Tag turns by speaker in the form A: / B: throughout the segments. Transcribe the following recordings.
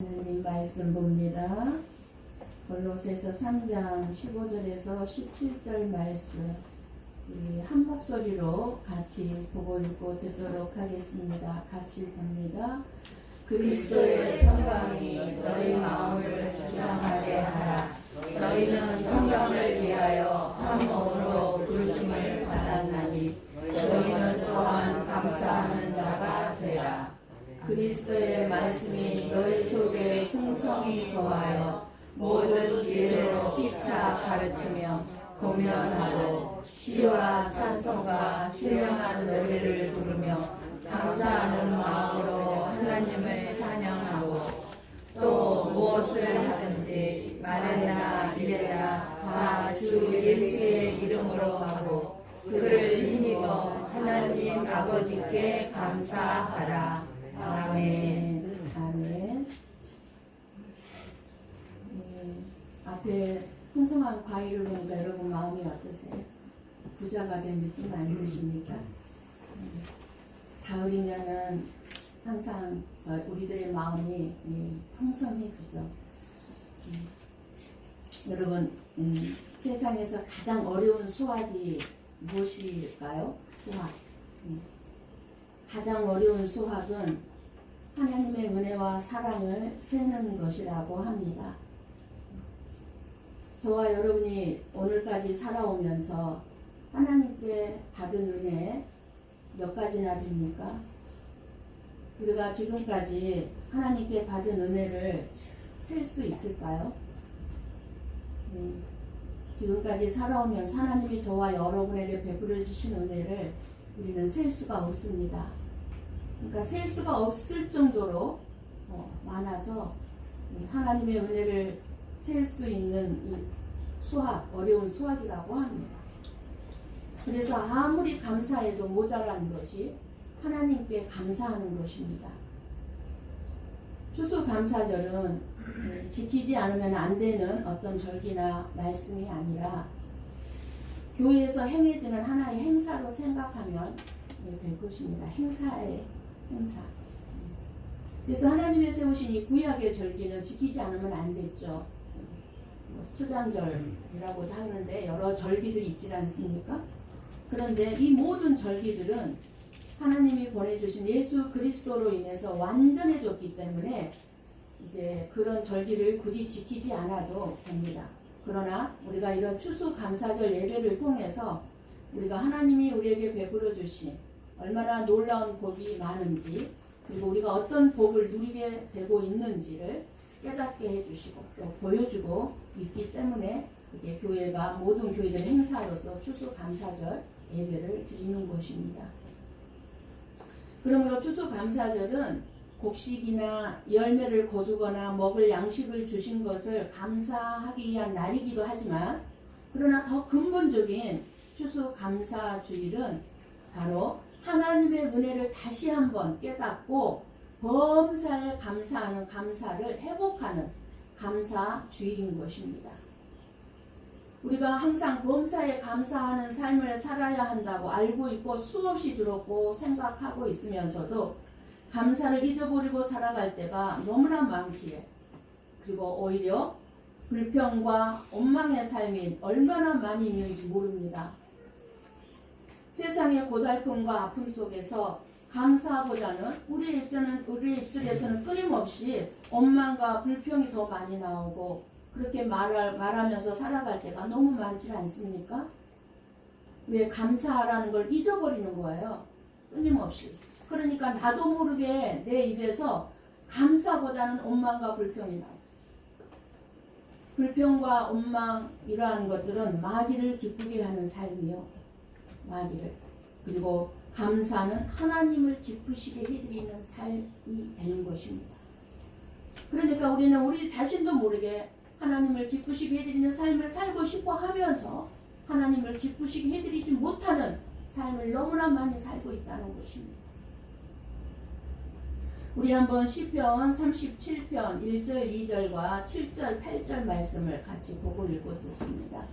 A: 하나님 말씀 봅니다. 골로새서 3장 15절에서 17절 말씀 우리 한 목소리로 같이 보고 읽고 듣도록 하겠습니다. 같이 봅니다. 그리스도의 평강이 너희 마음을 주장하게 하라. 너희는 평강을 위하여 한 몸으로 부르심을 받았나니 너희는 또한 감사하는 자가 되라. 그리스도의 말씀이 너희 속에 풍성히 거하여 모든 지혜로 피차 가르치며 공연하고 시와 찬송과 신령한 노래를 부르며 감사하는 마음으로 하나님을 찬양하고 또 무엇을 하든지 말이나 이래나 다 주 예수의 이름으로 하고 그를 힘입어 하나님 아버지께 감사하라. 아멘. 아멘. 앞에 풍성한 과일을 보니까 여러분 마음이 어떠세요? 부자가 된 느낌 안 드십니까? 가을이면은 항상 우리들의 마음이 풍성해지죠. 여러분, 세상에서 가장 어려운 수학이 무엇일까요? 수학. 가장 어려운 수학은 하나님의 은혜와 사랑을 세는 것이라고 합니다. 저와 여러분이 오늘까지 살아오면서 하나님께 받은 은혜 몇 가지나 됩니까? 우리가 지금까지 하나님께 받은 은혜를 셀 수 있을까요? 네. 지금까지 살아오면서 하나님이 저와 여러분에게 베풀어 주신 은혜를 우리는 셀 수가 없습니다. 그러니까 셀 수가 없을 정도로 많아서 하나님의 은혜를 셀 수 있는 이 수학, 어려운 수학이라고 합니다. 그래서 아무리 감사해도 모자란 것이 하나님께 감사하는 것입니다. 추수감사절은 지키지 않으면 안 되는 어떤 절기나 말씀이 아니라 교회에서 행해지는 하나의 행사로 생각하면 될 것입니다. 행사의 행사. 그래서 하나님의 세우신 이 구약의 절기는 지키지 않으면 안 됐죠. 수장절이라고도 하는데 여러 절기들이 있지 않습니까? 그런데 이 모든 절기들은 하나님이 보내주신 예수 그리스도로 인해서 완전해졌기 때문에 이제 그런 절기를 굳이 지키지 않아도 됩니다. 그러나 우리가 이런 추수감사절 예배를 통해서 우리가 하나님이 우리에게 베풀어 주신 얼마나 놀라운 복이 많은지 그리고 우리가 어떤 복을 누리게 되고 있는지를 깨닫게 해주시고 또 보여주고 있기 때문에 이게 교회가 모든 교회들 행사로서 추수감사절 예배를 드리는 것입니다. 그러므로 추수감사절은 곡식이나 열매를 거두거나 먹을 양식을 주신 것을 감사하기 위한 날이기도 하지만 그러나 더 근본적인 추수감사주일은 바로 하나님의 은혜를 다시 한번 깨닫고 범사에 감사하는 감사를 회복하는 감사주일인 것입니다. 우리가 항상 범사에 감사하는 삶을 살아야 한다고 알고 있고 수없이 들었고 생각하고 있으면서도 감사를 잊어버리고 살아갈 때가 너무나 많기에 그리고 오히려 불평과 원망의 삶이 얼마나 많이 있는지 모릅니다. 세상의 고달픔과 아픔 속에서 감사보다는 우리 입술에서는 끊임없이 원망과 불평이 더 많이 나오고 그렇게 말하면서 살아갈 때가 너무 많지 않습니까? 왜 감사하라는 걸 잊어버리는 거예요. 끊임없이. 그러니까 나도 모르게 내 입에서 감사보다는 원망과 불평이 나와요. 불평과 원망 이러한 것들은 마귀를 기쁘게 하는 삶이요. 마귀를. 그리고 감사는 하나님을 기쁘시게 해드리는 삶이 되는 것입니다. 그러니까 우리는 우리 자신도 모르게 하나님을 기쁘시게 해드리는 삶을 살고 싶어 하면서 하나님을 기쁘시게 해드리지 못하는 삶을 너무나 많이 살고 있다는 것입니다. 우리 한번 시편 37편 1절 2절과 7절 8절 말씀을 같이 보고 읽고 듣습니다.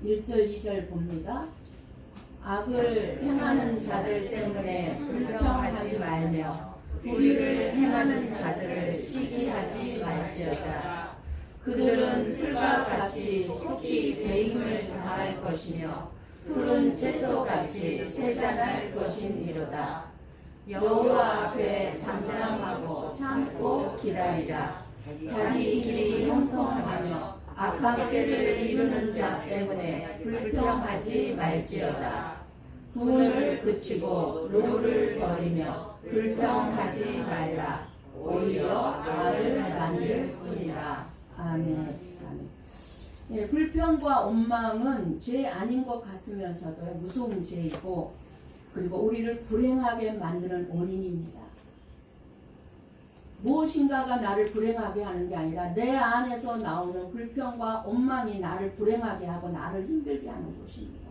A: 1절 2절 봅니다. 악을 행하는 자들 때문에 불평하지 말며 불의를 행하는 자들을 시기하지 말지어다. 그들은 풀과 같이 속히 배임을 당할 것이며 푸른 채소같이 세잔할 것임이로다. 여호와 앞에 잠잠하고 참고 기다리라. 자기 길이 형통하며 악한 꾀를 이루는 자 때문에 불평하지 말지어다. 분을 그치고 노를 버리며 불평하지 말라. 오히려 악을 만들 뿐이라. 아멘. 아멘. 예, 불평과 원망은 죄 아닌 것 같으면서도 무서운 죄이고, 그리고 우리를 불행하게 만드는 원인입니다. 무엇인가가 나를 불행하게 하는 게 아니라 내 안에서 나오는 불평과 원망이 나를 불행하게 하고 나를 힘들게 하는 것입니다.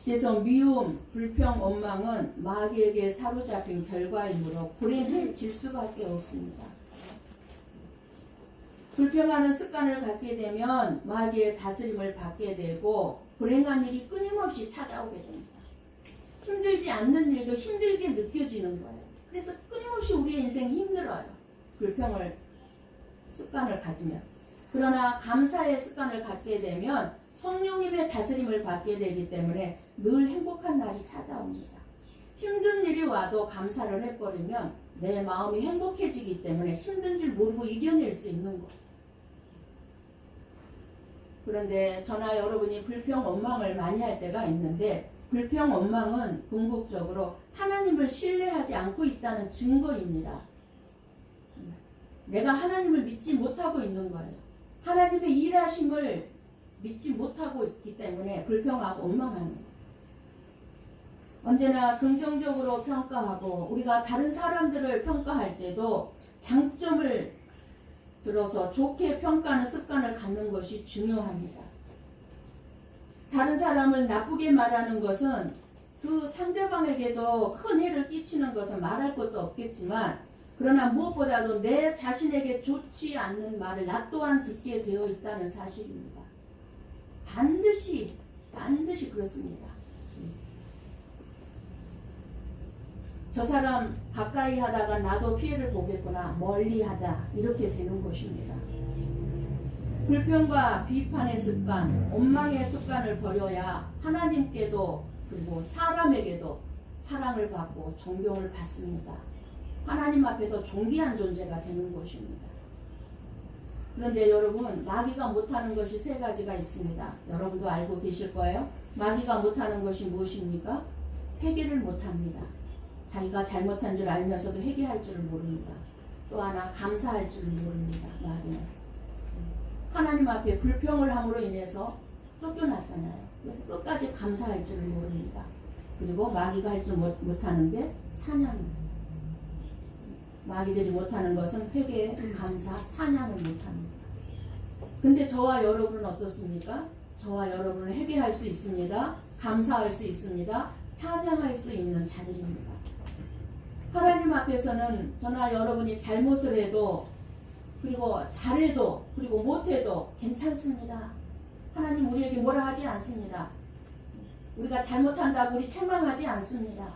A: 그래서 미움, 불평, 원망은 마귀에게 사로잡힌 결과이므로 불행해질 수밖에 없습니다. 불평하는 습관을 갖게 되면 마귀의 다스림을 받게 되고 불행한 일이 끊임없이 찾아오게 됩니다. 힘들지 않는 일도 힘들게 느껴지는 거예요. 그래서 끊임없이 우리의 인생이 힘들어요. 불평을 습관을 가지면. 그러나 감사의 습관을 갖게 되면 성령님의 다스림을 받게 되기 때문에 늘 행복한 날이 찾아옵니다. 힘든 일이 와도 감사를 해버리면 내 마음이 행복해지기 때문에 힘든 줄 모르고 이겨낼 수 있는 거예요. 그런데 저나 여러분이 불평, 원망을 많이 할 때가 있는데, 불평, 원망은 궁극적으로 하나님을 신뢰하지 않고 있다는 증거입니다. 내가 하나님을 믿지 못하고 있는 거예요. 하나님의 일하심을 믿지 못하고 있기 때문에 불평하고 원망하는 거예요. 언제나 긍정적으로 평가하고 우리가 다른 사람들을 평가할 때도 장점을 들어서 좋게 평가하는 습관을 갖는 것이 중요합니다. 다른 사람을 나쁘게 말하는 것은 그 상대방에게도 큰 해를 끼치는 것은 말할 것도 없겠지만, 그러나 무엇보다도 내 자신에게 좋지 않는 말을 나 또한 듣게 되어 있다는 사실입니다. 반드시 그렇습니다. 저 사람 가까이 하다가 나도 피해를 보겠구나, 멀리 하자, 이렇게 되는 것입니다. 불평과 비판의 습관, 원망의 습관을 버려야 하나님께도 그리고 사람에게도 사랑을 받고 존경을 받습니다. 하나님 앞에도 존귀한 존재가 되는 것입니다. 그런데 여러분, 마귀가 못하는 것이 세 가지가 있습니다. 여러분도 알고 계실 거예요. 마귀가 못하는 것이 무엇입니까? 회개를 못합니다. 자기가 잘못한 줄 알면서도 회개할 줄을 모릅니다. 또 하나, 감사할 줄을 모릅니다. 마귀는 하나님 앞에 불평을 함으로 인해서 쫓겨났잖아요. 그래서 끝까지 감사할 줄을 모릅니다. 그리고 마귀가 할 줄 못하는 게 찬양입니다. 마귀들이 못하는 것은 회개, 감사, 찬양을 못합니다. 근데 저와 여러분은 어떻습니까? 저와 여러분은 회개할 수 있습니다. 감사할 수 있습니다. 찬양할 수 있는 자들입니다. 하나님 앞에서는 저나 여러분이 잘못을 해도, 그리고 잘해도, 그리고 못해도 괜찮습니다. 하나님 우리에게 뭐라 하지 않습니다. 우리가 잘못한다고 우리 책망하지 않습니다.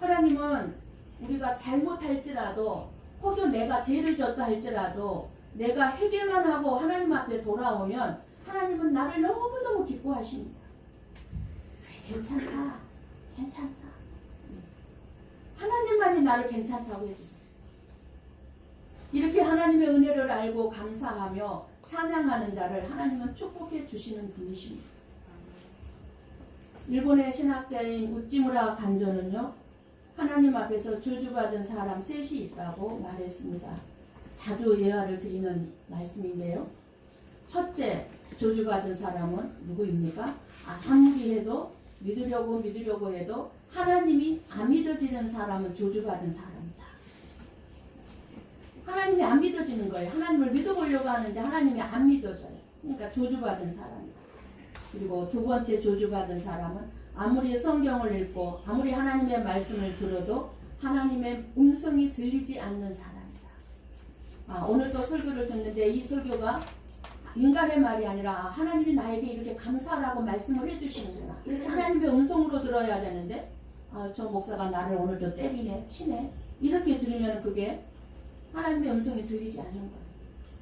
A: 하나님은 우리가 잘못할지라도, 혹여 내가 죄를 졌다 할지라도 내가 회개만 하고 하나님 앞에 돌아오면 하나님은 나를 너무너무 기뻐하십니다. 그래, 괜찮다. 하나님만이 나를 괜찮다고 해주세요. 이렇게 하나님의 은혜를 알고 감사하며 찬양하는 자를 하나님은 축복해 주시는 분이십니다. 일본의 신학자인 우찌무라 간조는요, 하나님 앞에서 저주받은 사람 셋이 있다고 말했습니다. 자주 예화를 드리는 말씀인데요. 첫째, 저주받은 사람은 누구입니까? 아무리 해도 믿으려고 해도 하나님이 안 믿어지는 사람은 저주받은 사람이다. 하나님이 안 믿어지는 거예요. 하나님을 믿어보려고 하는데 하나님이 안 믿어져요. 그러니까 저주받은 사람이다. 그리고 두 번째 저주받은 사람은 아무리 성경을 읽고 아무리 하나님의 말씀을 들어도 하나님의 음성이 들리지 않는 사람이다. 오늘 또 설교를 듣는데 이 설교가 인간의 말이 아니라 하나님이 나에게 이렇게 감사하라고 말씀을 해주시는구나. 이렇게 하나님의 음성으로 들어야 되는데 아, 저 목사가 나를 오늘도 때리네, 치네. 이렇게 들으면 그게 하나님의 음성이 들리지 않는 거예요.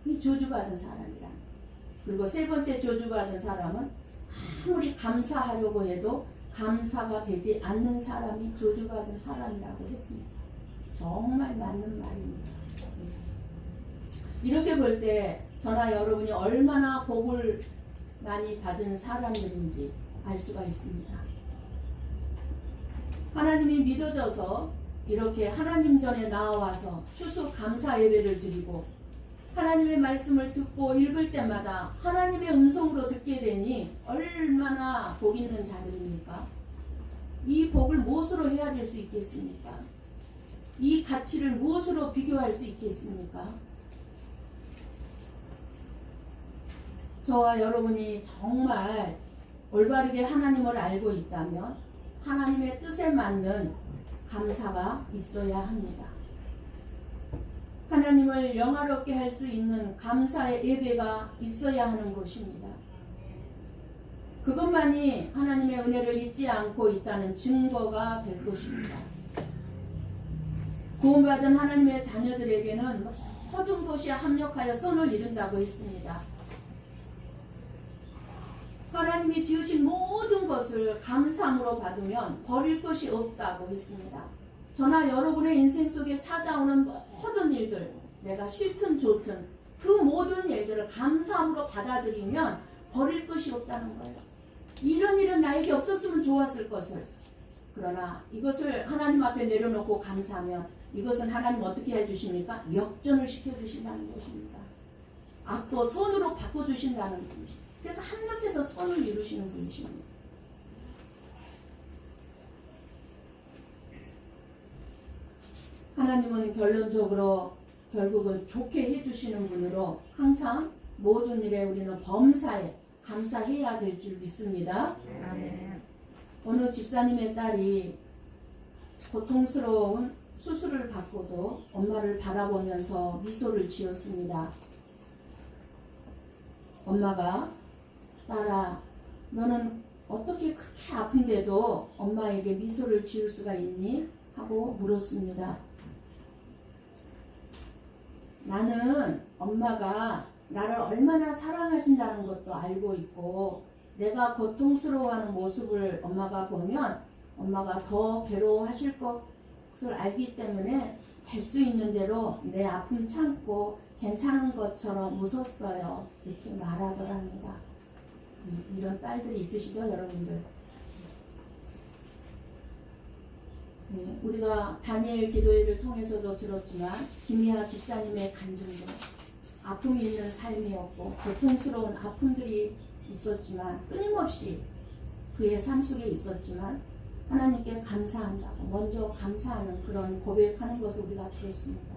A: 이 저주받은 사람이라. 그리고 세 번째 저주받은 사람은 아무리 감사하려고 해도 감사가 되지 않는 사람이 저주받은 사람이라고 했습니다. 정말 맞는 말입니다. 이렇게 볼 때 저나 여러분이 얼마나 복을 많이 받은 사람들인지 알 수가 있습니다. 하나님이 믿어져서 이렇게 하나님 전에 나와서 추수 감사 예배를 드리고 하나님의 말씀을 듣고 읽을 때마다 하나님의 음성으로 듣게 되니 얼마나 복 있는 자들입니까? 이 복을 무엇으로 헤아릴 수 있겠습니까? 이 가치를 무엇으로 비교할 수 있겠습니까? 저와 여러분이 정말 올바르게 하나님을 알고 있다면 하나님의 뜻에 맞는 감사가 있어야 합니다. 하나님을 영화롭게 할 수 있는 감사의 예배가 있어야 하는 것입니다. 그것만이 하나님의 은혜를 잊지 않고 있다는 증거가 될 것입니다. 구원받은 하나님의 자녀들에게는 모든 것이 합력하여 선을 이룬다고 했습니다. 하나님이 지으신 모든 것을 감사함으로 받으면 버릴 것이 없다고 했습니다. 저나 여러분의 인생 속에 찾아오는 모든 일들, 내가 싫든 좋든 그 모든 일들을 감사함으로 받아들이면 버릴 것이 없다는 거예요. 이런 일은 나에게 없었으면 좋았을 것을. 그러나 이것을 하나님 앞에 내려놓고 감사하면 이것은 하나님 어떻게 해주십니까? 역전을 시켜주신다는 것입니다. 악도 선으로 바꿔주신다는 분이십니다. 그래서 합력해서 선을 이루시는 분이십니다. 하나님은 결국은 좋게 해주시는 분으로 항상 모든 일에 우리는 범사에 감사해야 될 줄 믿습니다. 아멘. 어느 집사님의 딸이 고통스러운 수술을 받고도 엄마를 바라보면서 미소를 지었습니다. 엄마가 딸아, 너는 어떻게 그렇게 아픈데도 엄마에게 미소를 지을 수가 있니? 하고 물었습니다. 나는 엄마가 나를 얼마나 사랑하신다는 것도 알고 있고 내가 고통스러워하는 모습을 엄마가 보면 엄마가 더 괴로워하실 것을 알기 때문에 될 수 있는 대로 내 아픔 참고 괜찮은 것처럼 웃었어요. 이렇게 말하더랍니다. 이런 딸들이 있으시죠, 여러분들? 네, 우리가 다니엘 기도회를 통해서도 들었지만 김희아 집사님의 간증도 아픔이 있는 삶이었고 고통스러운 아픔들이 있었지만 끊임없이 그의 삶 속에 있었지만 하나님께 감사한다고 먼저 감사하는 그런 고백하는 것을 우리가 들었습니다.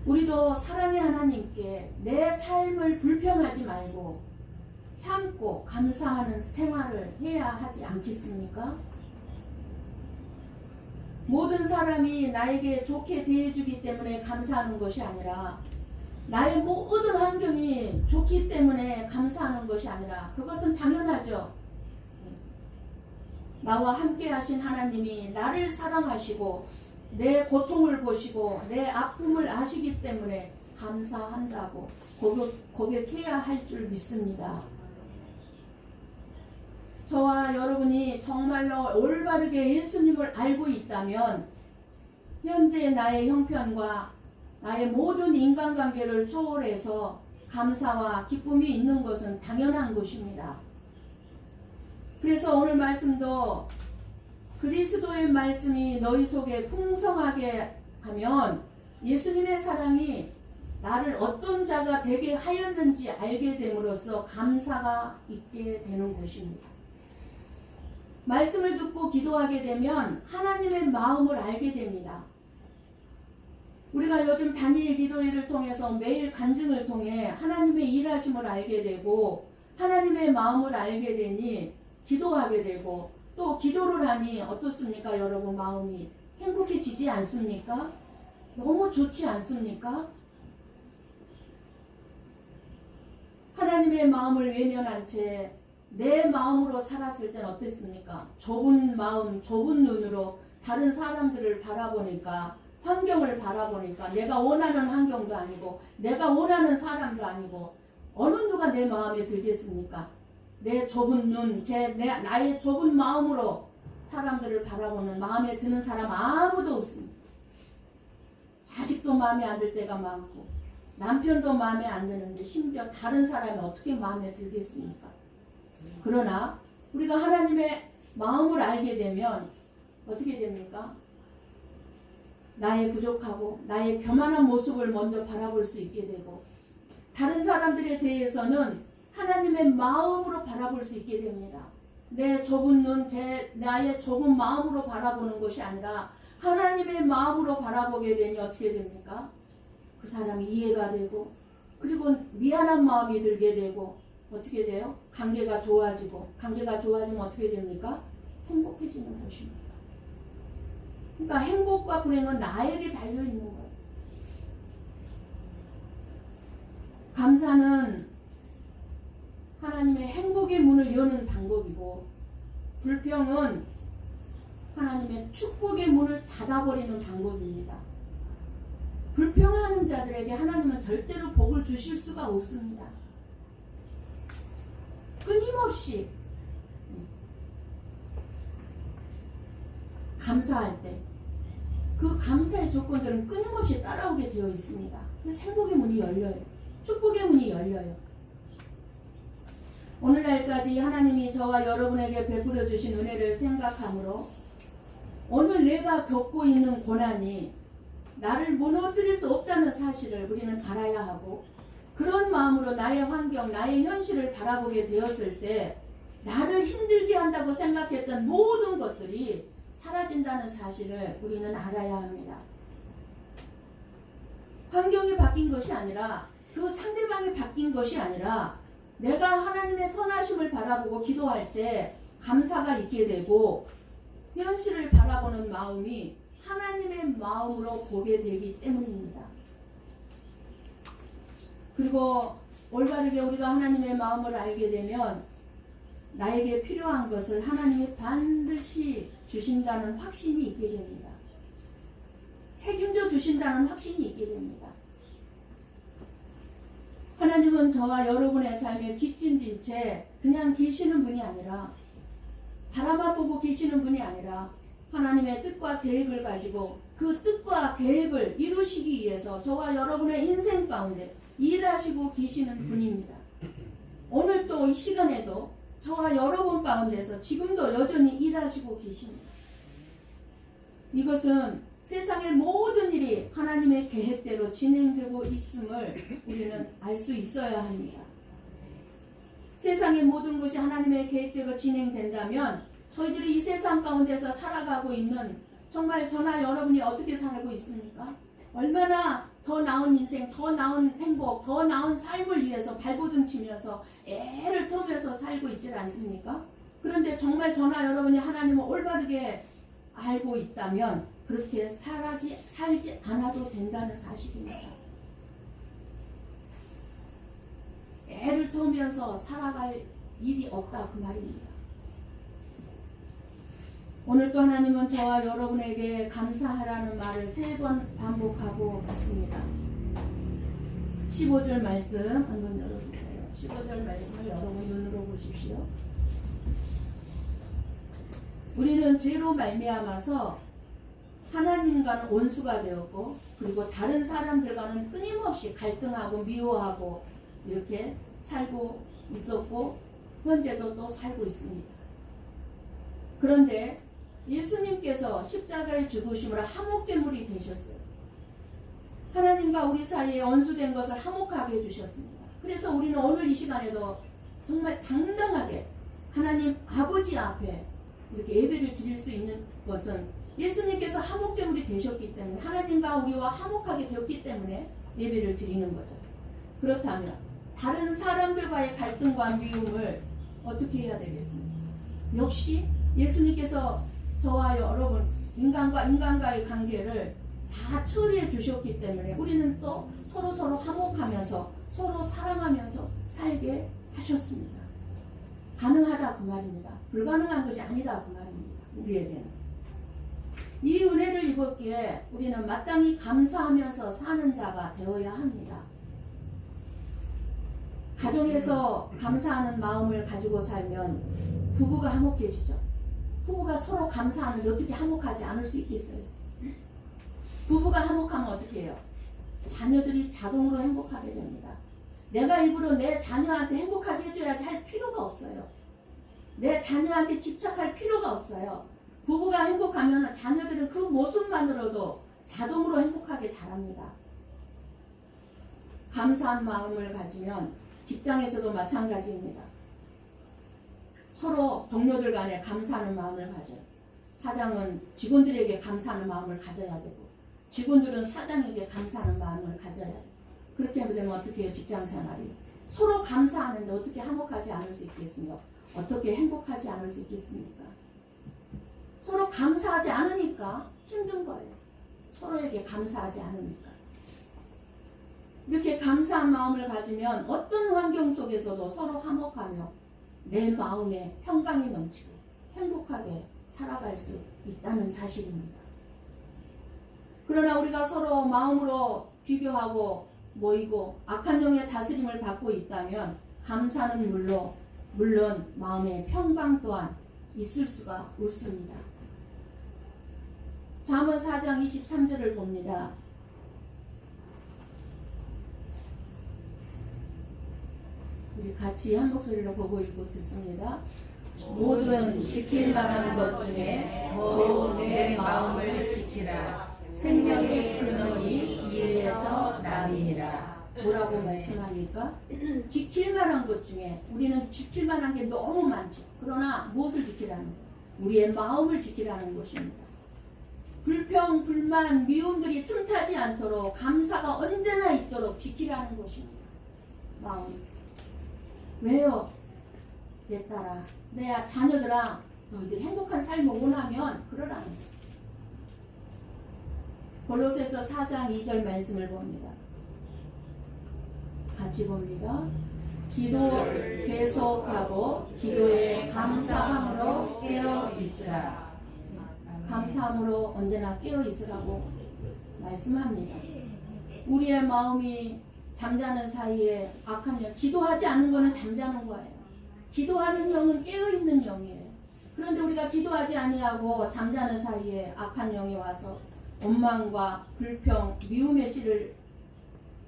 A: 우리도 사랑의 하나님께 내 삶을 불평하지 말고 참고 감사하는 생활을 해야 하지 않겠습니까? 모든 사람이 나에게 좋게 대해주기 때문에 감사하는 것이 아니라 나의 모든 환경이 좋기 때문에 감사하는 것이 아니라 그것은 당연하죠. 나와 함께 하신 하나님이 나를 사랑하시고 내 고통을 보시고 내 아픔을 아시기 때문에 감사한다고 고백해야 할 줄 믿습니다. 저와 여러분이 정말로 올바르게 예수님을 알고 있다면 현재 나의 형편과 나의 모든 인간관계를 초월해서 감사와 기쁨이 있는 것은 당연한 것입니다. 그래서 오늘 말씀도 그리스도의 말씀이 너희 속에 풍성하게 하면 예수님의 사랑이 나를 어떤 자가 되게 하였는지 알게 됨으로써 감사가 있게 되는 것입니다. 말씀을 듣고 기도하게 되면 하나님의 마음을 알게 됩니다. 우리가 요즘 다니엘 기도회를 통해서 매일 간증을 통해 하나님의 일하심을 알게 되고 하나님의 마음을 알게 되니 기도하게 되고 또 기도를 하니 어떻습니까? 여러분 마음이 행복해지지 않습니까? 너무 좋지 않습니까? 하나님의 마음을 외면한 채 내 마음으로 살았을 땐 어땠습니까? 좁은 마음, 좁은 눈으로 다른 사람들을 바라보니까, 환경을 바라보니까 내가 원하는 환경도 아니고 내가 원하는 사람도 아니고 어느 누가 내 마음에 들겠습니까? 내 좁은 눈, 나의 좁은 마음으로 사람들을 바라보는 마음에 드는 사람 아무도 없습니다. 자식도 마음에 안 들 때가 많고 남편도 마음에 안 드는데 심지어 다른 사람이 어떻게 마음에 들겠습니까? 그러나 우리가 하나님의 마음을 알게 되면 어떻게 됩니까? 나의 부족하고 나의 교만한 모습을 먼저 바라볼 수 있게 되고 다른 사람들에 대해서는 하나님의 마음으로 바라볼 수 있게 됩니다. 내 좁은 눈, 나의 좁은 마음으로 바라보는 것이 아니라 하나님의 마음으로 바라보게 되니 어떻게 됩니까? 그 사람이 이해가 되고 그리고 미안한 마음이 들게 되고 어떻게 돼요? 관계가 좋아지고 관계가 좋아지면 어떻게 됩니까? 행복해지는 것입니다. 그러니까 행복과 불행은 나에게 달려있는 거예요. 감사는 하나님의 행복의 문을 여는 방법이고 불평은 하나님의 축복의 문을 닫아버리는 방법입니다. 불평하는 자들에게 하나님은 절대로 복을 주실 수가 없습니다. 끊임없이 감사할 때 그 감사의 조건들은 끊임없이 따라오게 되어 있습니다. 그래서 행복의 문이 열려요. 축복의 문이 열려요. 오늘날까지 하나님이 저와 여러분에게 베풀어 주신 은혜를 생각하므로 오늘 내가 겪고 있는 고난이 나를 무너뜨릴 수 없다는 사실을 우리는 알아야 하고 그런 마음으로 나의 환경, 나의 현실을 바라보게 되었을 때 나를 힘들게 한다고 생각했던 모든 것들이 사라진다는 사실을 우리는 알아야 합니다. 환경이 바뀐 것이 아니라 그 상대방이 바뀐 것이 아니라 내가 하나님의 선하심을 바라보고 기도할 때 감사가 있게 되고 현실을 바라보는 마음이 하나님의 마음으로 보게 되기 때문입니다. 그리고 올바르게 우리가 하나님의 마음을 알게 되면 나에게 필요한 것을 하나님이 반드시 주신다는 확신이 있게 됩니다. 책임져 주신다는 확신이 있게 됩니다. 하나님은 저와 여러분의 삶에 뒷짐진 채 그냥 계시는 분이 아니라 바라만 보고 계시는 분이 아니라 하나님의 뜻과 계획을 가지고 그 뜻과 계획을 이루시기 위해서 저와 여러분의 인생 가운데 일하시고 계시는 분입니다. 오늘 또 이 시간에도 저와 여러분 가운데서 지금도 여전히 일하시고 계십니다. 이것은 세상의 모든 일이 하나님의 계획대로 진행되고 있음을 우리는 알 수 있어야 합니다. 세상의 모든 것이 하나님의 계획대로 진행된다면 저희들이 이 세상 가운데서 살아가고 있는 정말 저나 여러분이 어떻게 살고 있습니까? 얼마나 더 나은 인생, 더 나은 행복, 더 나은 삶을 위해서 발버둥 치면서 애를 터면서 살고 있지 않습니까? 그런데 정말 저나 여러분이 하나님을 올바르게 알고 있다면 그렇게 살지 않아도 된다는 사실입니다. 애를 터면서 살아갈 일이 없다 그 말입니다. 오늘 또 하나님은 저와 여러분에게 감사하라는 말을 3번 반복하고 있습니다. 15절 말씀 한번 열어주세요. 15절 말씀을 여러분 눈으로 보십시오. 우리는 죄로 말미암아서 하나님과는 원수가 되었고 그리고 다른 사람들과는 끊임없이 갈등하고 미워하고 이렇게 살고 있었고 현재도 또 살고 있습니다. 그런데 예수님께서 십자가의 죽으심으로 화목제물이 되셨어요. 하나님과 우리 사이에 원수된 것을 화목하게 해주셨습니다. 그래서 우리는 오늘 이 시간에도 정말 당당하게 하나님 아버지 앞에 이렇게 예배를 드릴 수 있는 것은 예수님께서 화목제물이 되셨기 때문에 하나님과 우리와 화목하게 되었기 때문에 예배를 드리는 거죠. 그렇다면 다른 사람들과의 갈등과 미움을 어떻게 해야 되겠습니까? 역시 예수님께서 저와 여러분 인간과 인간과의 관계를 다 처리해 주셨기 때문에 우리는 또 서로 화목하면서 서로 사랑하면서 살게 하셨습니다. 가능하다 그 말입니다. 불가능한 것이 아니다 그 말입니다. 우리에게는. 이 은혜를 입었기에 우리는 마땅히 감사하면서 사는 자가 되어야 합니다. 가정에서 감사하는 마음을 가지고 살면 부부가 화목해지죠. 부부가 서로 감사하는데 어떻게 화목하지 않을 수 있겠어요? 부부가 화목하면 어떻게 해요? 자녀들이 자동으로 행복하게 됩니다. 내가 일부러 내 자녀한테 행복하게 해줘야지 할 필요가 없어요. 내 자녀한테 집착할 필요가 없어요. 부부가 행복하면 자녀들은 그 모습만으로도 자동으로 행복하게 자랍니다. 감사한 마음을 가지면 직장에서도 마찬가지입니다. 서로 동료들 간에 감사하는 마음을 가져요. 사장은 직원들에게 감사하는 마음을 가져야 되고, 직원들은 사장에게 감사하는 마음을 가져야 돼요. 그렇게 되면 어떻게 해요? 직장 생활이. 서로 감사하는데 어떻게 화목하지 않을 수 있겠습니까? 어떻게 행복하지 않을 수 있겠습니까? 서로 감사하지 않으니까 힘든 거예요. 서로에게 감사하지 않으니까. 이렇게 감사한 마음을 가지면 어떤 환경 속에서도 서로 화목하며 내 마음에 평강이 넘치고 행복하게 살아갈 수 있다는 사실입니다. 그러나 우리가 서로 마음으로 비교하고 모이고 악한 영의 다스림을 받고 있다면 감사는 물론 마음의 평강 또한 있을 수가 없습니다. 잠언 4장 23절을 봅니다. 우리 같이 한 목소리로 보고 읽고 듣습니다. 모든 지킬 만한 것 중에 더욱 내 마음을 지키라. 생명의 근원이 이에서 남이니라. 뭐라고 말씀합니까? 지킬 만한 것 중에 우리는 지킬 만한 게 너무 많죠. 그러나 무엇을 지키라는 거예요? 우리의 마음을 지키라는 것입니다. 불평, 불만, 미움들이 틈타지 않도록 감사가 언제나 있도록 지키라는 것입니다. 마음. 왜요? 내 딸아, 내 자녀들아, 너희들이 행복한 삶을 원하면 그러라는 거예요. 골로새서 4장 2절 말씀을 봅니다. 같이 봅니다. 기도 계속하고 기도에 감사함으로 깨어 있으라. 감사함으로 언제나 깨어 있으라고 말씀합니다. 우리의 마음이 잠자는 사이에 악한 영, 기도하지 않는 것은 잠자는 거예요. 기도하는 영은 깨어있는 영이에요. 그런데 우리가 기도하지 아니하고 잠자는 사이에 악한 영이 와서 원망과 불평, 미움의 씨를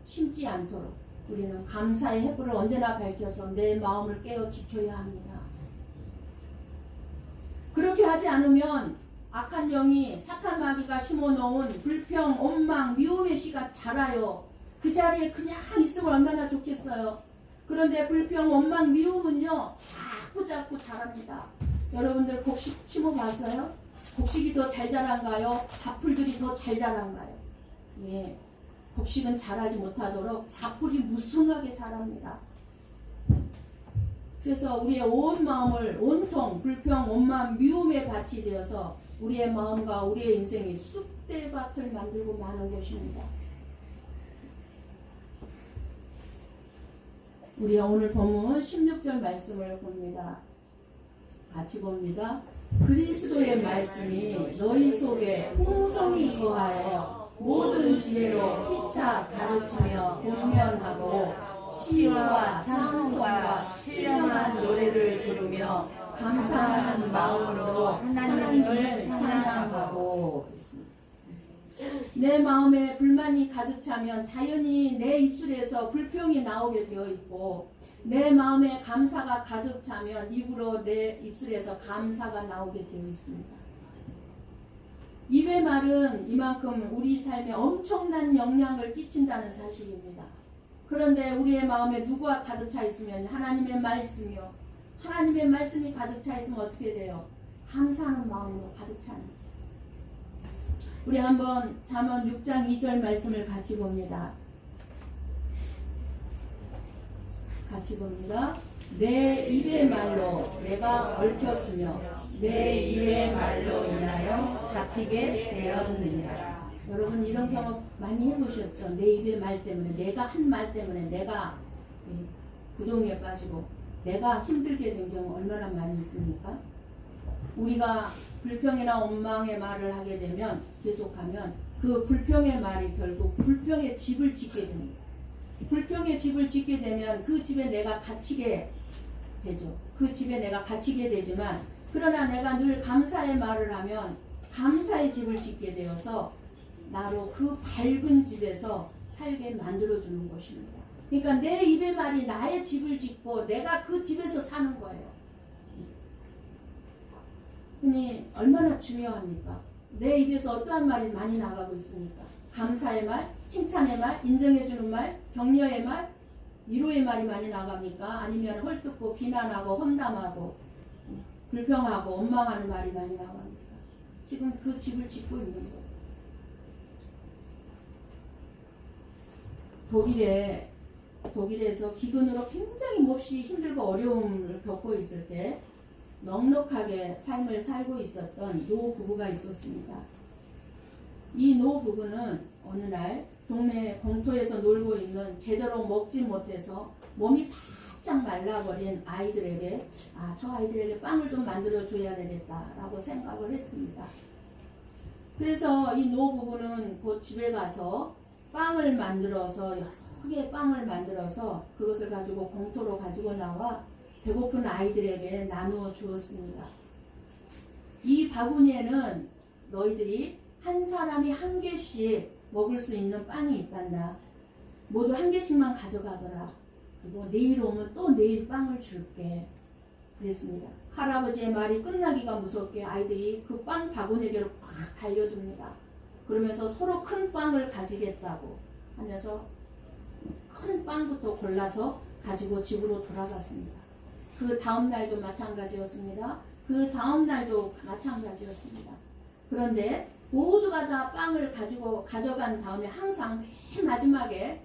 A: 심지 않도록 우리는 감사의 햇불을 언제나 밝혀서 내 마음을 깨어 지켜야 합니다. 그렇게 하지 않으면 악한 영이 사탄 마귀가 심어놓은 불평, 원망, 미움의 씨가 자라요. 그 자리에 그냥 있으면 얼마나 좋겠어요. 그런데 불평, 원망, 미움은요 자꾸 자랍니다. 여러분들 곡식 심어봤어요? 곡식이 더 잘 자란가요? 잡풀들이 더 잘 자란가요? 예, 곡식은 자라지 못하도록 잡풀이 무성하게 자랍니다. 그래서 우리의 온 마음을 온통 불평, 원망, 미움에 밭이 되어서 우리의 마음과 우리의 인생이 쑥대밭을 만들고 마는 것입니다. 우리가 오늘 본문 16절 말씀을 봅니다. 같이 봅니다. 그리스도의 말씀이 너희 속에 풍성히 거하여 모든 지혜로 피차 가르치며 권면하고 시와 찬송과 신령한 노래를 부르며 감사하는 마음으로 하나님을 찬양하고 있습니다. 내 마음에 불만이 가득 차면 자연히 내 입술에서 불평이 나오게 되어 있고, 내 마음에 감사가 가득 차면 입으로 내 입술에서 감사가 나오게 되어 있습니다. 입의 말은 이만큼 우리 삶에 엄청난 영향을 끼친다는 사실입니다. 그런데 우리의 마음에 누구와 가득 차 있으면 하나님의 말씀이요. 하나님의 말씀이 가득 차 있으면 어떻게 돼요? 감사하는 마음으로 가득 차는. 우리 한번 잠언 6장 2절 말씀을 같이 봅니다. 같이 봅니다. 내 입의 말로 내가 얽혔으며 내 입의 말로 인하여 잡히게 되었느니라. 여러분 이런 경험 많이 해보셨죠? 내 입의 말 때문에, 내가 한 말 때문에 내가 구덩이에 빠지고 내가 힘들게 된 경우 얼마나 많이 있습니까? 우리가 불평이나 원망의 말을 하게 되면 계속하면 그 불평의 말이 결국 불평의 집을 짓게 됩니다. 불평의 집을 짓게 되면 그 집에 내가 갇히게 되죠. 그 집에 내가 갇히게 되지만 그러나 내가 늘 감사의 말을 하면 감사의 집을 짓게 되어서 나로 그 밝은 집에서 살게 만들어주는 것입니다. 그러니까 내 입의 말이 나의 집을 짓고 내가 그 집에서 사는 거예요. 그니 얼마나 중요합니까? 내 입에서 어떠한 말이 많이 나가고 있습니까? 감사의 말, 칭찬의 말, 인정해주는 말, 격려의 말, 위로의 말이 많이 나갑니까? 아니면 헐뜯고 비난하고 험담하고 불평하고 원망하는 말이 많이 나갑니까? 지금 그 집을 짓고 있는 거예요. 독일에서 기근으로 굉장히 몹시 힘들고 어려움을 겪고 있을 때 넉넉하게 삶을 살고 있었던 노 부부가 있었습니다. 이 노 부부는 어느 날 동네 공터에서 놀고 있는 제대로 먹지 못해서 몸이 바짝 말라버린 아이들에게 저 아이들에게 빵을 좀 만들어 줘야 되겠다라고 생각을 했습니다. 그래서 이 노 부부는 곧 집에 가서 빵을 만들어서 여러 개의 빵을 만들어서 그것을 가지고 공터로 가지고 나와 배고픈 아이들에게 나누어 주었습니다. 이 바구니에는 너희들이 한 사람이 한 개씩 먹을 수 있는 빵이 있단다. 모두 한 개씩만 가져가거라. 그리고 내일 오면 또 내일 빵을 줄게. 그랬습니다. 할아버지의 말이 끝나기가 무섭게 아이들이 그 빵 바구니에게로 팍 달려듭니다. 그러면서 서로 큰 빵을 가지겠다고 하면서 큰 빵부터 골라서 가지고 집으로 돌아갔습니다. 그 다음 날도 마찬가지였습니다. 그 다음 날도 마찬가지였습니다. 그런데 모두가 다 빵을 가져간 다음에 항상 맨 마지막에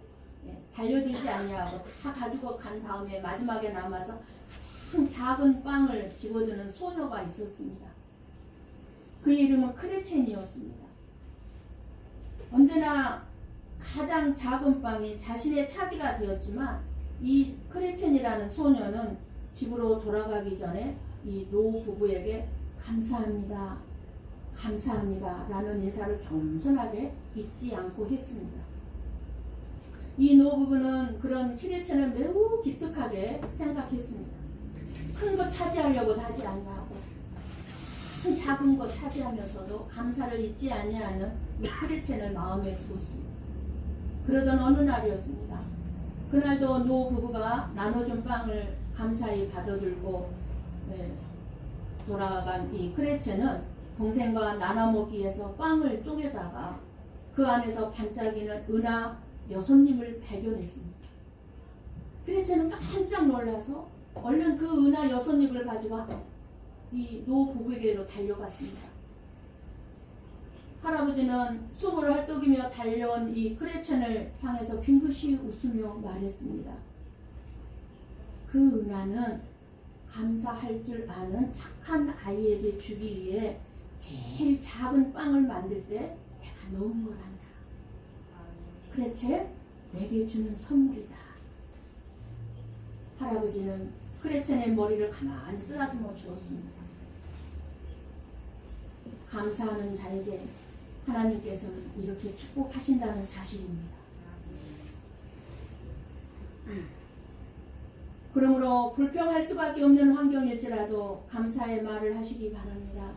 A: 달려들지 아니하고 다 가지고 간 다음에 마지막에 남아서 가장 작은 빵을 집어드는 소녀가 있었습니다. 그 이름은 크레첸이었습니다. 언제나 가장 작은 빵이 자신의 차지가 되었지만 이 크레첸이라는 소녀는 집으로 돌아가기 전에 이 노 부부에게 감사합니다. 감사합니다. 라는 인사를 겸손하게 잊지 않고 했습니다. 이 노 부부는 그런 크레첸을 매우 기특하게 생각했습니다. 큰 거 차지하려고 하지 않냐고 큰 작은 거 차지하면서도 감사를 잊지 아니하는 이 크레첸을 마음에 두었습니다. 그러던 어느 날이었습니다. 그날도 노 부부가 나눠준 빵을 감사히 받아들고 돌아간 이 크레첸은 동생과 나눠 먹기 위해서 빵을 쪼개다가 그 안에서 반짝이는 은하 6입을 발견했습니다. 크레첸은 깜짝 놀라서 얼른 그 은하 6입을 가지고 이 노 부부에게로 달려갔습니다. 할아버지는 숨을 헐떡이며 달려온 이 크레첸을 향해서 빙긋이 웃으며 말했습니다. 그 은하는 감사할 줄 아는 착한 아이에게 주기 위해 제일 작은 빵을 만들 때 내가 넣은 거란다. 크레첸, 내게 주는 선물이다. 할아버지는 크레첸의 머리를 가만히 쓰다듬어 주었습니다. 감사하는 자에게 하나님께서는 이렇게 축복하신다는 사실입니다. 그러므로 불평할 수밖에 없는 환경일지라도 감사의 말을 하시기 바랍니다.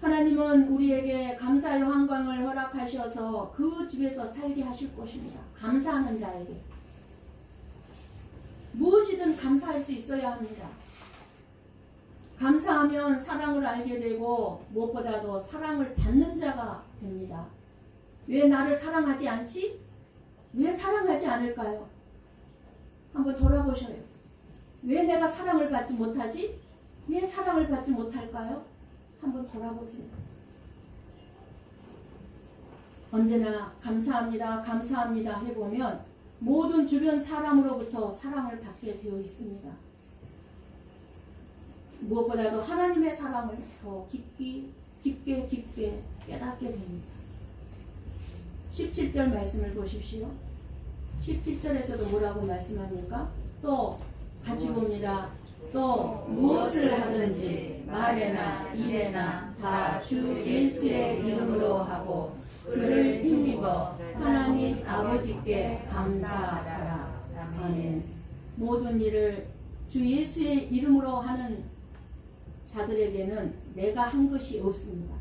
A: 하나님은 우리에게 감사의 환경을 허락하셔서 그 집에서 살게 하실 것입니다. 감사하는 자에게 무엇이든 감사할 수 있어야 합니다. 감사하면 사랑을 알게 되고 무엇보다도 사랑을 받는 자가 됩니다. 왜 나를 사랑하지 않지? 왜 사랑하지 않을까요? 한번 돌아보셔요. 왜 내가 사랑을 받지 못하지? 왜 사랑을 받지 못할까요? 한번 돌아보세요. 언제나 감사합니다, 감사합니다 해보면 모든 주변 사람으로부터 사랑을 받게 되어 있습니다. 무엇보다도 하나님의 사랑을 더 깊게 깨닫게 됩니다. 17절 말씀을 보십시오. 17절에서도 뭐라고 말씀합니까? 또 같이 봅니다. 또 무엇을 하든지 말에나 일에나 다 주 예수의 이름으로 하고 그를 힘입어 하나님 아버지께 감사하라. 아멘. 모든 일을 주 예수의 이름으로 하는 자들에게는 내가 한 것이 없습니다.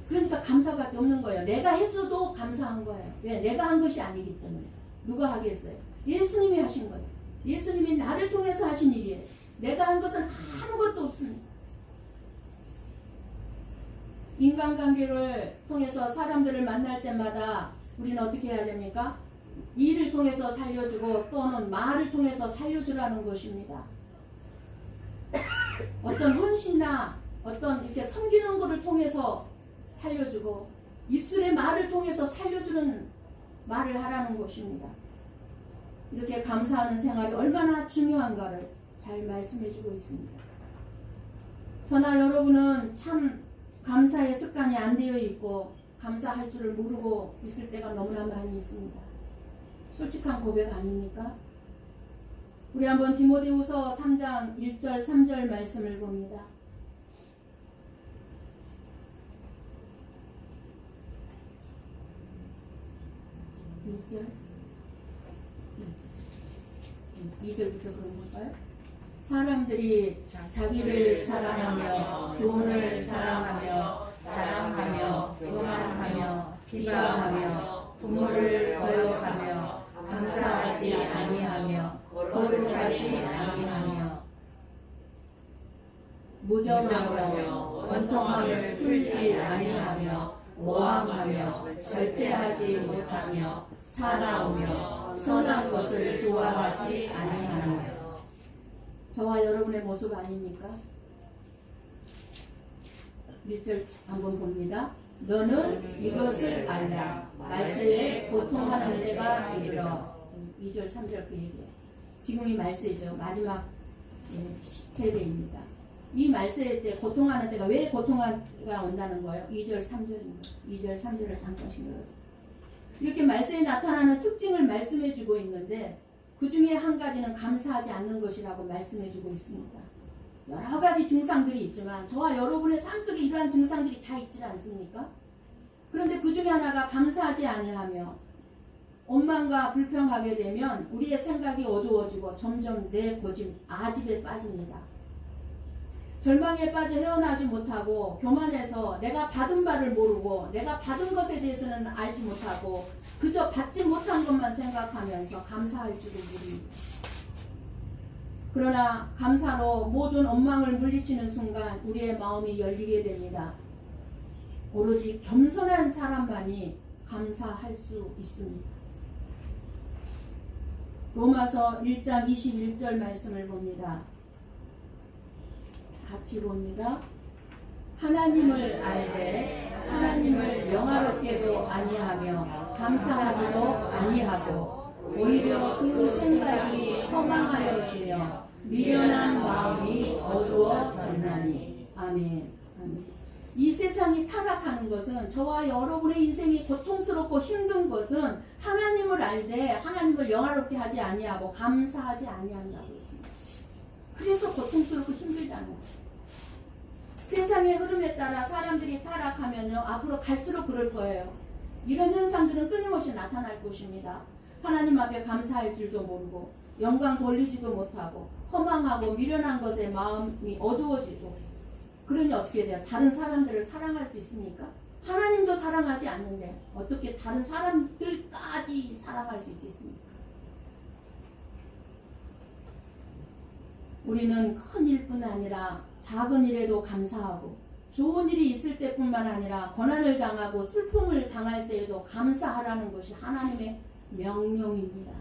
A: 그러니까 감사밖에 없는 거예요. 내가 했어도 감사한 거예요. 왜? 내가 한 것이 아니기 때문에. 누가 하겠어요? 예수님이 하신 거예요. 예수님이 나를 통해서 하신 일이에요. 내가 한 것은 아무것도 없습니다. 인간관계를 통해서 사람들을 만날 때마다 우리는 어떻게 해야 됩니까? 일을 통해서 살려주고 또는 말을 통해서 살려주라는 것입니다. 어떤 헌신이나 어떤 이렇게 섬기는 것을 통해서 살려주고 입술의 말을 통해서 살려주는 말을 하라는 것입니다. 이렇게 감사하는 생활이 얼마나 중요한가를 잘 말씀해주고 있습니다. 저나 여러분은 참 감사의 습관이 안 되어 있고 감사할 줄을 모르고 있을 때가 너무나 많이 있습니다. 솔직한 고백 아닙니까? 우리 한번 디모데후서 3장 1절 3절 말씀을 봅니다. 1절 2절부터 그런 걸까요? 사람들이 자기를 사랑하며 돈을 사랑하며 자랑하며 교만하며 비방하며 부모를 거역하며 감사하지 아니하며 거룩하지 아니하며 무정하며 원통함을 풀지 아니하며 모함하며 절제하지 못하며 사나우며 선한 것을 좋아하지 아니하며. 저와 여러분의 모습 아닙니까? 1절 한번 봅니다. 너는 이것을 알라. 말세에 고통하는 때가 이르러. 2절 3절 그 얘기예요. 지금이 말세죠. 마지막 세대입니다. 이 말세 때 고통하는 때가 왜 고통가 온다는 거예요? 2절 3절입니다. 2절 3절을 잠깐씩 열어주세요. 이렇게 말세에 나타나는 특징을 말씀해 주고 있는데 그 중에 한 가지는 감사하지 않는 것이라고 말씀해 주고 있습니다. 여러 가지 증상들이 있지만 저와 여러분의 삶 속에 이러한 증상들이 다 있지 않습니까? 그런데 그 중에 하나가 감사하지 아니하며 원망과 불평하게 되면 우리의 생각이 어두워지고 점점 내 고집, 아집에 빠집니다. 절망에 빠져 헤어나지 못하고 교만해서 내가 받은 바를 모르고 내가 받은 것에 대해서는 알지 못하고 그저 받지 못한 것만 생각하면서 감사할 줄을 모릅니다. 그러나 감사로 모든 원망을 물리치는 순간 우리의 마음이 열리게 됩니다. 오로지 겸손한 사람만이 감사할 수 있습니다. 로마서 1장 21절 말씀을 봅니다. 같이 봅니다. 하나님을 알되 하나님을 영화롭게도 아니하며 감사하지도 아니하고 오히려 그 생각이 허망하여지며 미련한 마음이 어두워졌나니. 아멘. 아멘. 이 세상이 타락하는 것은 저와 여러분의 인생이 고통스럽고 힘든 것은 하나님을 알되 하나님을 영화롭게 하지 아니하고 감사하지 아니한다고 했습니다. 그래서 고통스럽고 힘들다는 거예요. 세상의 흐름에 따라 사람들이 타락하면요 앞으로 갈수록 그럴 거예요. 이런 현상들은 끊임없이 나타날 것입니다. 하나님 앞에 감사할 줄도 모르고 영광 돌리지도 못하고 허망하고 미련한 것에 마음이 어두워지고 그러니 어떻게 돼요? 다른 사람들을 사랑할 수 있습니까? 하나님도 사랑하지 않는데 어떻게 다른 사람들까지 사랑할 수 있겠습니까? 우리는 큰 일뿐 아니라 작은 일에도 감사하고 좋은 일이 있을 때뿐만 아니라 고난을 당하고 슬픔을 당할 때에도 감사하라는 것이 하나님의 명령입니다.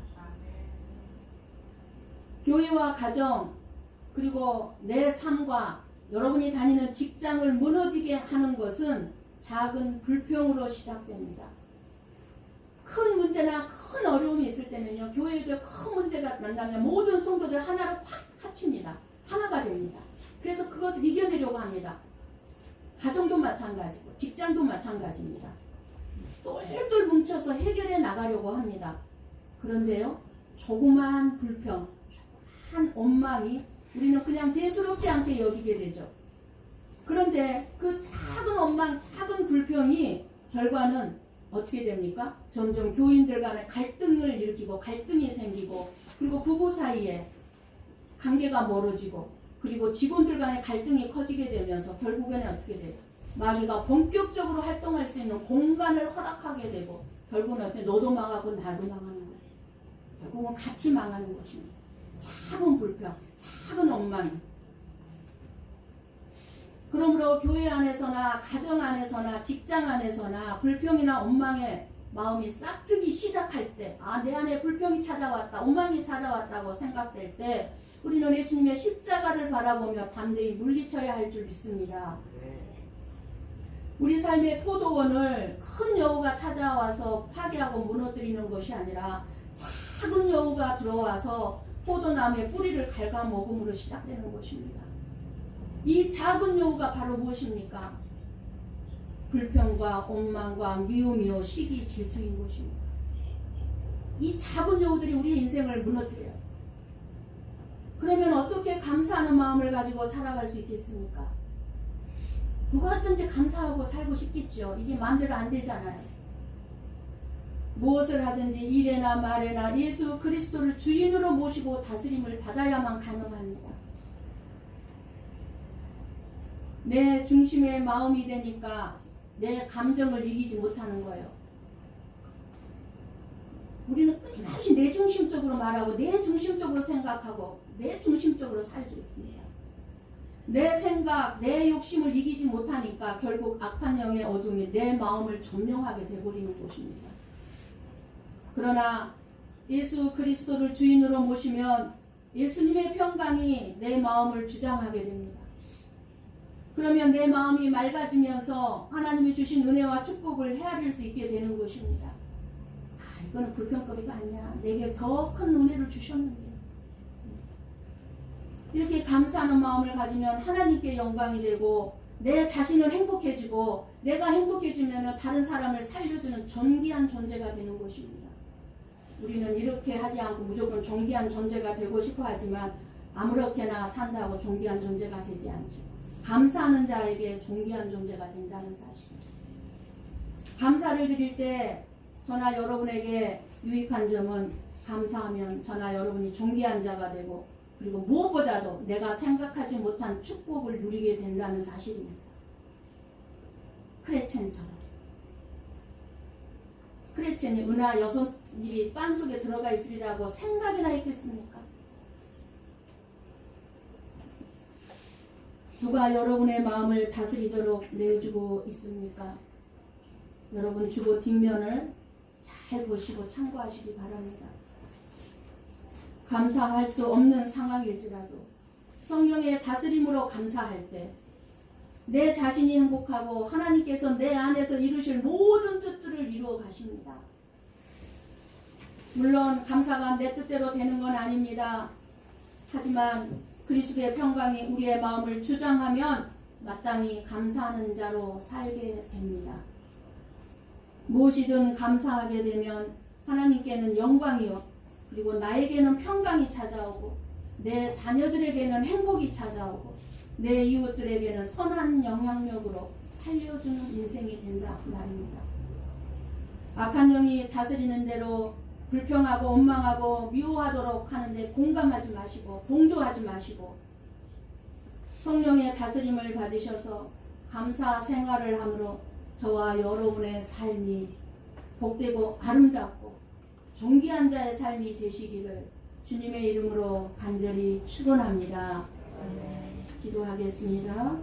A: 교회와 가정 그리고 내 삶과 여러분이 다니는 직장을 무너지게 하는 것은 작은 불평으로 시작됩니다. 큰 문제나 큰 어려움이 있을 때는요 교회에도 큰 문제가 난다면 모든 성도들 하나로 확 합칩니다. 하나가 됩니다. 그래서 그것을 이겨내려고 합니다. 가정도 마찬가지고 직장도 마찬가지입니다. 똘똘 뭉쳐서 해결해 나가려고 합니다. 그런데요 조그마한 불평 한 원망이 우리는 그냥 대수롭지 않게 여기게 되죠. 그런데 그 작은 원망, 작은 불평이 결과는 어떻게 됩니까? 점점 교인들 간에 갈등을 일으키고 갈등이 생기고 그리고 부부 사이에 관계가 멀어지고 그리고 직원들 간의 갈등이 커지게 되면서 결국에는 어떻게 돼요? 마귀가 본격적으로 활동할 수 있는 공간을 허락하게 되고 결국은 어떻게 너도 망하고 나도 망하는 거예요. 결국은 같이 망하는 것입니다. 작은 불평, 작은 원망. 그러므로 교회 안에서나 가정 안에서나 직장 안에서나 불평이나 원망의 마음이 싹트기 시작할 때, 아, 내 안에 불평이 찾아왔다, 원망이 찾아왔다고 생각될 때 우리는 예수님의 십자가를 바라보며 담대히 물리쳐야 할 줄 믿습니다. 우리 삶의 포도원을 큰 여우가 찾아와서 파괴하고 무너뜨리는 것이 아니라 작은 여우가 들어와서 포도나무의 뿌리를 갉아먹음으로 시작되는 것입니다. 이 작은 여우가 바로 무엇입니까? 불평과 원망과 미움이요 시기 질투인 것입니다. 이 작은 여우들이 우리의 인생을 무너뜨려요. 그러면 어떻게 감사하는 마음을 가지고 살아갈 수 있겠습니까? 누구든지 감사하고 살고 싶겠죠. 이게 마음대로 안 되잖아요. 무엇을 하든지 일에나 말에나 예수 그리스도를 주인으로 모시고 다스림을 받아야만 가능합니다. 내 중심의 마음이 되니까 내 감정을 이기지 못하는 거예요. 우리는 끊임없이 내 중심적으로 말하고 내 중심적으로 생각하고 내 중심적으로 살고 있습니다. 내 생각, 내 욕심을 이기지 못하니까 결국 악한 영의 어둠이 내 마음을 점령하게 되어버리는 것입니다. 그러나 예수 그리스도를 주인으로 모시면 예수님의 평강이 내 마음을 주장하게 됩니다. 그러면 내 마음이 맑아지면서 하나님이 주신 은혜와 축복을 헤아릴 수 있게 되는 것입니다. 아, 이거는 불평거리가 아니야. 내게 더 큰 은혜를 주셨는데. 이렇게 감사하는 마음을 가지면 하나님께 영광이 되고 내 자신은 행복해지고 내가 행복해지면 다른 사람을 살려주는 존귀한 존재가 되는 것입니다. 우리는 이렇게 하지 않고 무조건 존귀한 존재가 되고 싶어 하지만 아무렇게나 산다고 존귀한 존재가 되지 않죠. 감사하는 자에게 존귀한 존재가 된다는 사실. 감사를 드릴 때 저나 여러분에게 유익한 점은 감사하면 저나 여러분이 존귀한 자가 되고 그리고 무엇보다도 내가 생각하지 못한 축복을 누리게 된다는 사실입니다. 크레첸처럼. 크레첸이 은하 6입이 빵 속에 들어가 있으리라고 생각이나 했겠습니까? 누가 여러분의 마음을 다스리도록 내어주고 있습니까? 여러분 주보 뒷면을 잘 보시고 참고하시기 바랍니다. 감사할 수 없는 상황일지라도 성령의 다스림으로 감사할 때 내 자신이 행복하고 하나님께서 내 안에서 이루실 모든 뜻들을 이루어 가십니다. 물론 감사가 내 뜻대로 되는 건 아닙니다. 하지만 그리스도의 평강이 우리의 마음을 주장하면 마땅히 감사하는 자로 살게 됩니다. 무엇이든 감사하게 되면 하나님께는 영광이요 그리고 나에게는 평강이 찾아오고 내 자녀들에게는 행복이 찾아오고 내 이웃들에게는 선한 영향력으로 살려주는 인생이 된다 그 말입니다. 악한 영이 다스리는 대로 불평하고 원망하고 미워하도록 하는데 공감하지 마시고 동조하지 마시고 성령의 다스림을 받으셔서 감사 생활을 함으로 저와 여러분의 삶이 복되고 아름답고 존귀한 자의 삶이 되시기를 주님의 이름으로 간절히 축원합니다. 기도하겠습니다.